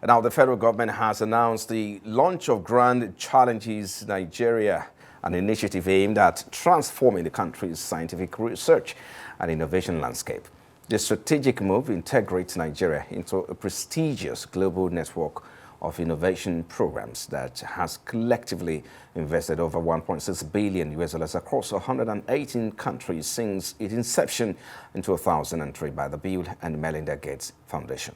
Now, the federal government has announced the launch of Grand Challenges Nigeria, an initiative aimed at transforming the country's scientific research and innovation landscape. The strategic move integrates Nigeria into a prestigious global network of innovation programs that has collectively invested over 1.6 billion US dollars across 118 countries since its inception in 2003 by the Bill and Melinda Gates Foundation.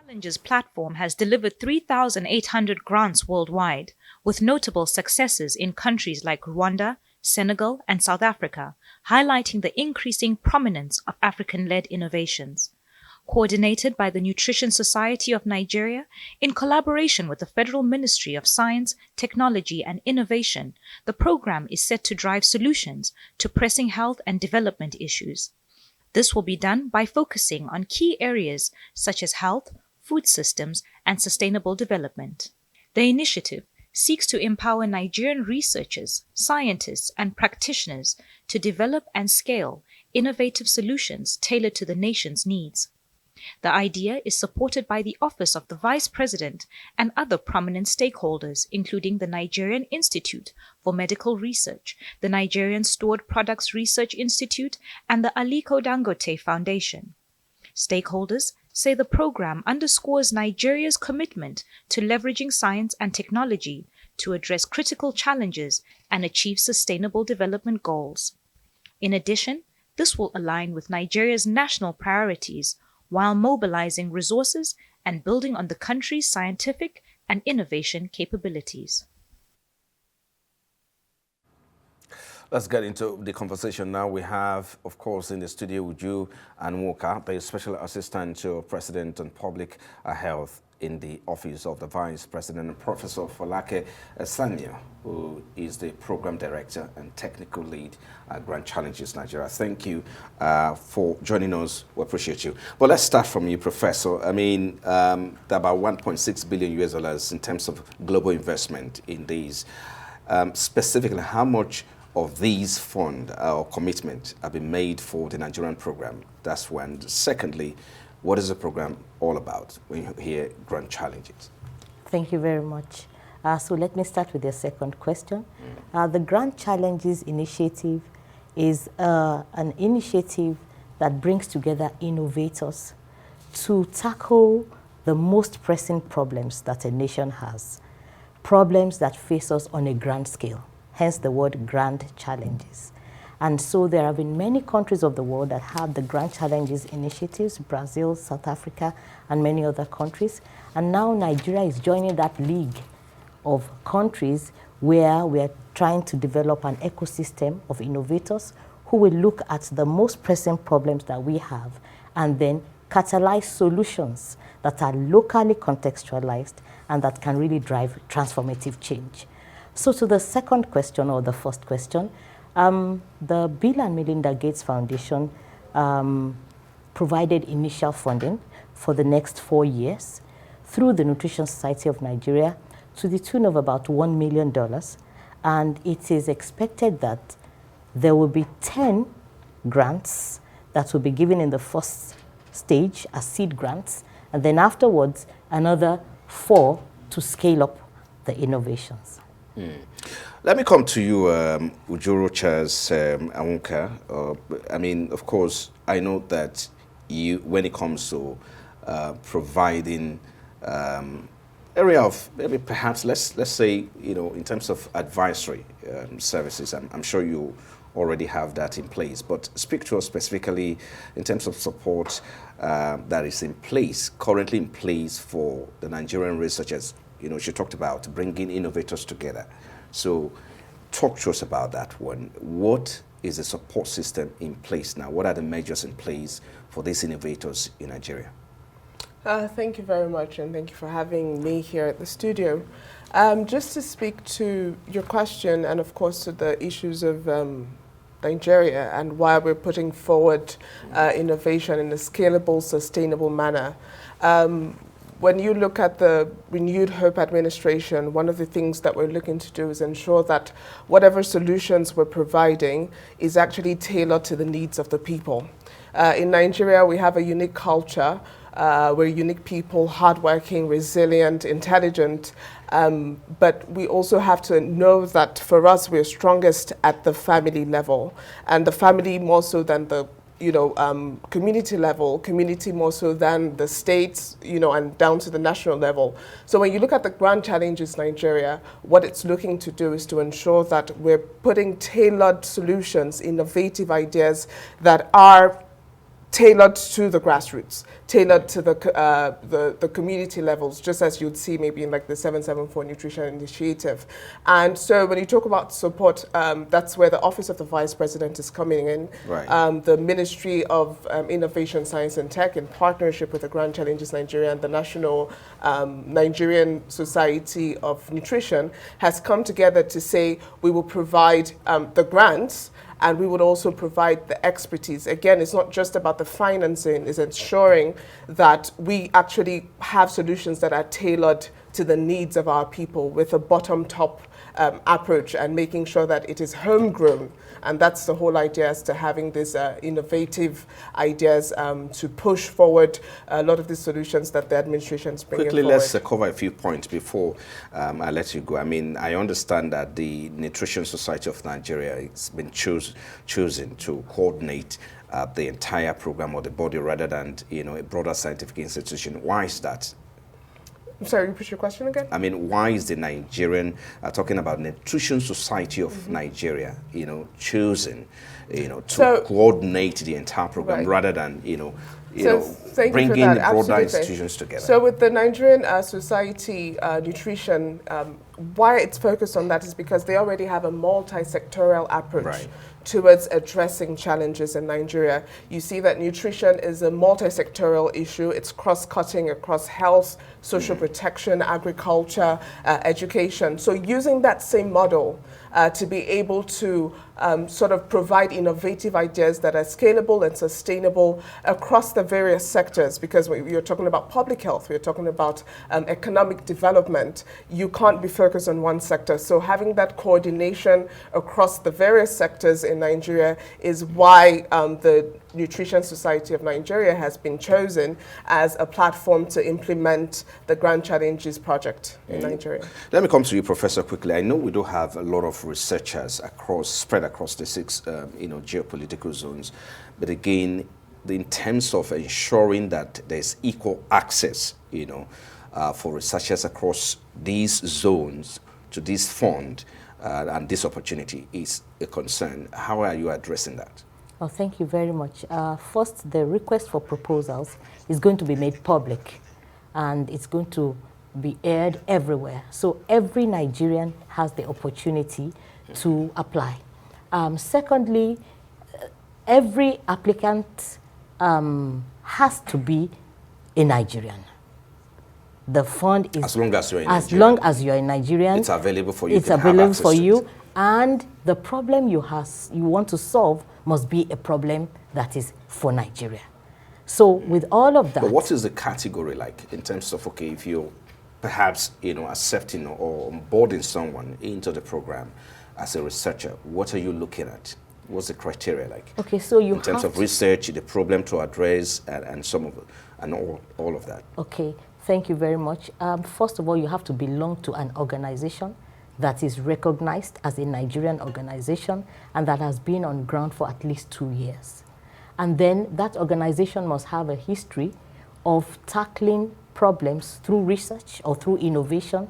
Challenges platform has delivered 3,800 grants worldwide, with notable successes in countries like Rwanda, Senegal, and South Africa, highlighting the increasing prominence of African-led innovations. Coordinated by the Nutrition Society of Nigeria, in collaboration with the Federal Ministry of Science, Technology and Innovation, the program is set to drive solutions to pressing health and development issues. This will be done by focusing on key areas such as health, food systems, and sustainable development. The initiative seeks to empower Nigerian researchers, scientists, and practitioners to develop and scale innovative solutions tailored to the nation's needs. The idea is supported by the Office of the Vice President and other prominent stakeholders, including the Nigerian Institute for Medical Research, the Nigerian Stored Products Research Institute, and the Aliko Dangote Foundation. Stakeholders say the program underscores Nigeria's commitment to leveraging science and technology to address critical challenges and achieve sustainable development goals. In addition, this will align with Nigeria's national priorities while mobilizing resources and building on the country's scientific and innovation capabilities. Let's get into the conversation now. We have, of course, in the studio with you, Anwukah, the Special Assistant to President on Public Health in the Office of the Vice President, and Professor Folake Sanya, who is the Program Director and Technical Lead at Grand Challenges Nigeria. Thank you for joining us. We appreciate you. But let's start from you, Professor. I mean, about 1.6 billion US dollars in terms of global investment in these. Specifically, how much of these funds or commitment have been made for the Nigerian program? That's one. Secondly, what is the program all about when you hear Grand Challenges? Thank you very much. So let me start with your second question. The Grand Challenges initiative is an initiative that brings together innovators to tackle the most pressing problems that a nation has, problems that face us on a grand scale, hence the word Grand Challenges. And so there have been many countries of the world that have the Grand Challenges initiatives, Brazil, South Africa, and many other countries. And now Nigeria is joining that league of countries where we are trying to develop an ecosystem of innovators who will look at the most pressing problems that we have and then catalyze solutions that are locally contextualized and that can really drive transformative change. So to the second question, or the first question, the Bill and Melinda Gates Foundation provided initial funding for the next 4 years through the Nutrition Society of Nigeria to the tune of about $1 million. And it is expected that there will be 10 grants that will be given in the first stage as seed grants, and then afterwards another 4 to scale up the innovations. Let me come to you, Ujorocha's Anwukah. I mean, of course, I know that you, when it comes to providing area of maybe perhaps let's say, you know, in terms of advisory services, I'm sure you already have that in place. But speak to us specifically in terms of support that is in place, currently in place for the Nigerian researchers. You know, she talked about bringing innovators together. So talk to us about that one. What is the support system in place now? What are the measures in place for these innovators in Nigeria? Thank you very much, and thank you for having me here at the studio. Just to speak to your question, and of course to the issues of Nigeria and why we're putting forward innovation in a scalable, sustainable manner. When you look at the Renewed Hope administration, one of the things that we're looking to do is ensure that whatever solutions we're providing is actually tailored to the needs of the people. In Nigeria, we have a unique culture We're unique people, hardworking, resilient, intelligent. But we also have to know that for us, we're strongest at the family level, and the family more so than the community level, community more so than the states, and down to the national level. So when you look at the grand challenges Nigeria, what it's looking to do is to ensure that we're putting tailored solutions, innovative ideas that are tailored to the grassroots, tailored to the community levels, just as you'd see maybe in like the 774 Nutrition Initiative. And so when you talk about support, that's where the Office of the Vice President is coming in. Right. The Ministry of Innovation, Science and Tech, in partnership with the Grand Challenges Nigeria and the National Nigerian Society of Nutrition, has come together to say we will provide the grants, and we would also provide the expertise. Again, it's not just about the financing, it's ensuring that we actually have solutions that are tailored to the needs of our people with a bottom-top approach, and making sure that it is homegrown. And that's the whole idea, as to having these innovative ideas to push forward a lot of the solutions that the administration is bringing Quickly, forward. let's cover a few points before I let you go. I mean, I understand that the Nutrition Society of Nigeria has been chosen to coordinate the entire program, or the body, rather than a broader scientific institution. Why is that? I'm sorry, repeat your question again? I mean, why is the Nigerian, talking about Nutrition Society of Nigeria, chosen, to coordinate the entire program, rather than, bringing broader institutions together? So with the Nigerian Society Nutrition, why it's focused on that is because they already have a multi-sectorial approach towards addressing challenges in Nigeria. You see that nutrition is a multi-sectorial issue. It's cross-cutting across health, social protection, agriculture, education. So using that same model to be able to sort of provide innovative ideas that are scalable and sustainable across the various sectors, because you're talking about public health, we're talking about economic development. You can't be focused on one sector. So having that coordination across the various sectors in Nigeria is why the Nutrition Society of Nigeria has been chosen as a platform to implement the Grand Challenges project in Nigeria. Let me come to you, Professor, quickly. I know we do have a lot of researchers spread across the 6 geopolitical zones, but again, in terms of ensuring that there's equal access, for researchers across these zones to this fund and this opportunity is a concern. How are you addressing that? Well, thank you very much. First, the request for proposals is going to be made public, and it's going to be aired everywhere. So every Nigerian has the opportunity to apply. Secondly, every applicant has to be a Nigerian. The fund is, as long as you're in as Nigeria, long as you're a Nigerian, it's available for you. It's available for you, and the problem you want to solve must be a problem that is for Nigeria. So with all of that, but what is the category like in terms of, okay, if you're perhaps accepting or onboarding someone into the program as a researcher, what are you looking at? What's the criteria like? Okay, so you in terms of research, the problem to address, and some of and all of that. Okay, thank you very much. First of all, you have to belong to an organization that is recognized as a Nigerian organization and that has been on ground for at least 2 years. And then that organization must have a history of tackling problems through research or through innovation.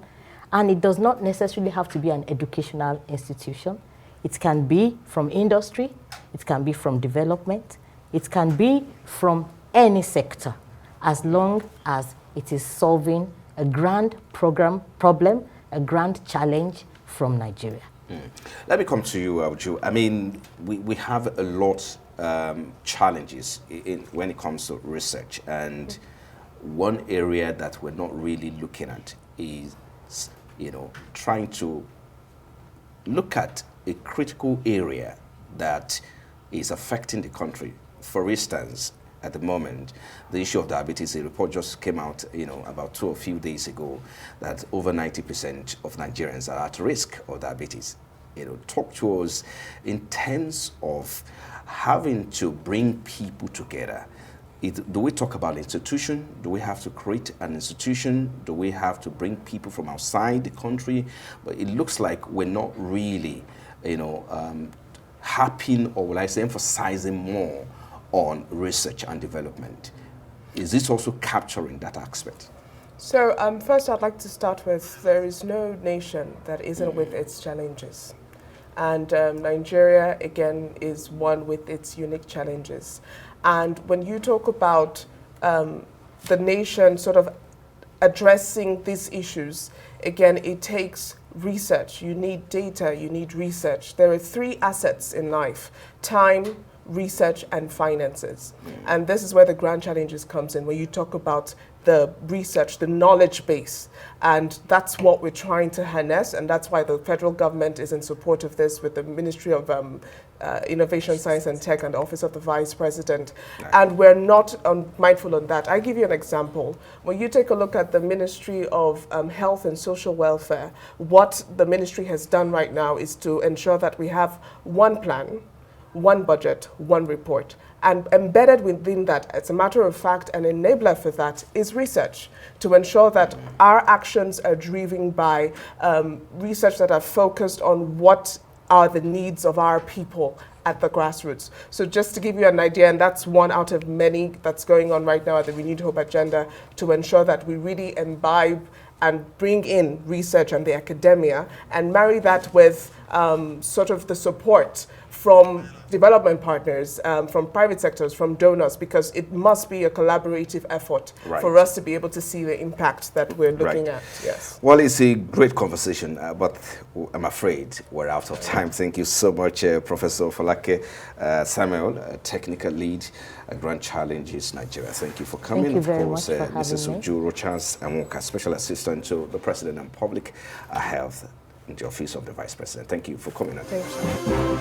And it does not necessarily have to be an educational institution. It can be from industry, it can be from development, it can be from any sector, as long as it is solving a grand problem, a grand challenge from Nigeria. Let me come to you, Uju. I mean, we have a lot challenges when it comes to research, and one area that we're not really looking at is, trying to look at a critical area that is affecting the country. For instance, at the moment, the issue of diabetes, a report just came out, about a few days ago, that over 90% of Nigerians are at risk of diabetes. Talk to us in terms of having to bring people together, do we talk about institution? Do we have to create an institution? Do we have to bring people from outside the country? But it looks like we're not really, harping, or will I say emphasizing more on research and development. Is this also capturing that aspect? So first I'd like to start with, there is no nation that isn't with its challenges. And Nigeria, again, is one with its unique challenges. And when you talk about the nation sort of addressing these issues, again, it takes research. You need data, you need research. There are 3 assets in life: time, research, and finances. And this is where the grand challenges comes in, when you talk about the research, the knowledge base. And that's what we're trying to harness, and that's why the federal government is in support of this with the Ministry of Innovation, Science and Tech and the Office of the Vice President. And we're not mindful on that. I give you an example. When you take a look at the Ministry of Health and Social Welfare, what the ministry has done right now is to ensure that we have one plan, one budget, one report. And embedded within that, as a matter of fact, an enabler for that is research, to ensure that our actions are driven by research that are focused on what are the needs of our people at the grassroots. So just to give you an idea, and that's one out of many that's going on right now at the Renewed Hope agenda, to ensure that we really imbibe and bring in research and the academia and marry that with sort of the support from development partners, from private sectors, from donors, because it must be a collaborative effort for us to be able to see the impact that we're looking at. Yes. Well, it's a great conversation, but I'm afraid we're out of time. Thank you so much, Professor Falake Samuel, technical lead at Grand Challenges Nigeria. Thank you for coming. Thank you very much for having Mrs. me. Ujuru Chance Anwukah, Special Assistant to the President and Public Health in the Office of the Vice President. Thank you for coming. Thank you.